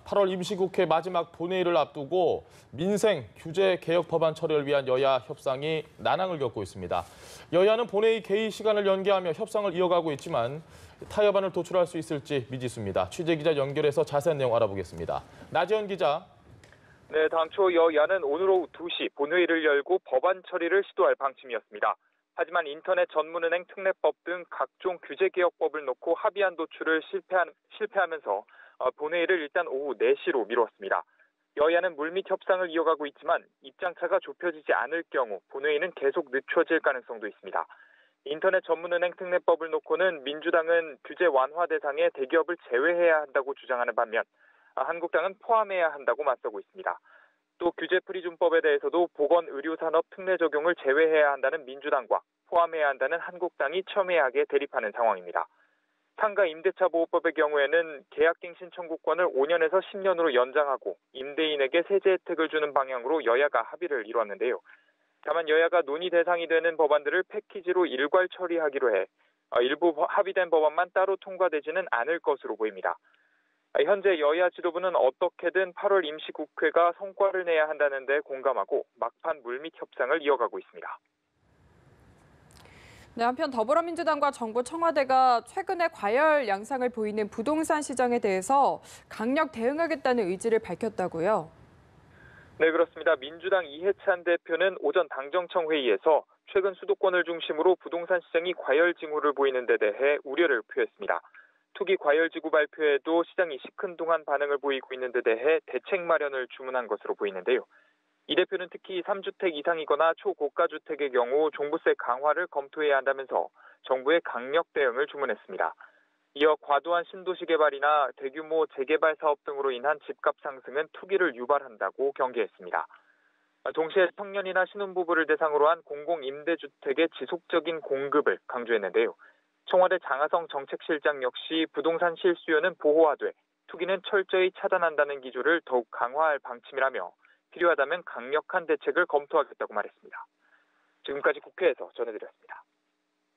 8월 임시국회 마지막 본회의를 앞두고 민생 규제 개혁 법안 처리를 위한 여야 협상이 난항을 겪고 있습니다. 여야는 본회의 개의 시간을 연기하며 협상을 이어가고 있지만 타협안을 도출할 수 있을지 미지수입니다. 취재기자 연결해서 자세한 내용 알아보겠습니다. 나지연 기자. 네, 당초 여야는 오늘 오후 2시 본회의를 열고 법안 처리를 시도할 방침이었습니다. 하지만 인터넷 전문은행 특례법 등 각종 규제개혁법을 놓고 합의안 도출을 실패하면서 본회의를 일단 오후 4시로 미뤘습니다. 여야는 물밑 협상을 이어가고 있지만 입장차가 좁혀지지 않을 경우 본회의는 계속 늦춰질 가능성도 있습니다. 인터넷 전문은행 특례법을 놓고는 민주당은 규제 완화 대상에 대기업을 제외해야 한다고 주장하는 반면 한국당은 포함해야 한다고 맞서고 있습니다. 또 규제프리즘법에 대해서도 보건의료산업 특례 적용을 제외해야 한다는 민주당과 포함해야 한다는 한국당이 첨예하게 대립하는 상황입니다. 상가 임대차 보호법의 경우에는 계약갱신 청구권을 5년에서 10년으로 연장하고 임대인에게 세제 혜택을 주는 방향으로 여야가 합의를 이뤘는데요. 다만 여야가 논의 대상이 되는 법안들을 패키지로 일괄 처리하기로 해 일부 합의된 법안만 따로 통과되지는 않을 것으로 보입니다. 현재 여야 지도부는 어떻게든 8월 임시국회가 성과를 내야 한다는 데 공감하고 막판 물밑 협상을 이어가고 있습니다. 네, 한편 더불어민주당과 정부 청와대가 최근에 과열 양상을 보이는 부동산 시장에 대해서 강력 대응하겠다는 의지를 밝혔다고요. 네, 그렇습니다. 민주당 이해찬 대표는 오전 당정청 회의에서 최근 수도권을 중심으로 부동산 시장이 과열 징후를 보이는 데 대해 우려를 표했습니다. 투기 과열지구 발표에도 시장이 시큰둥한 반응을 보이고 있는 데 대해 대책 마련을 주문한 것으로 보이는데요. 이 대표는 특히 3주택 이상이거나 초고가 주택의 경우 종부세 강화를 검토해야 한다면서 정부의 강력 대응을 주문했습니다. 이어 과도한 신도시 개발이나 대규모 재개발 사업 등으로 인한 집값 상승은 투기를 유발한다고 경계했습니다. 동시에 청년이나 신혼부부를 대상으로 한 공공임대주택의 지속적인 공급을 강조했는데요. 청와대 장하성 정책실장 역시 부동산 실수요는 보호하되 투기는 철저히 차단한다는 기조를 더욱 강화할 방침이라며 필요하다면 강력한 대책을 검토하겠다고 말했습니다. 지금까지 국회에서 전해드렸습니다.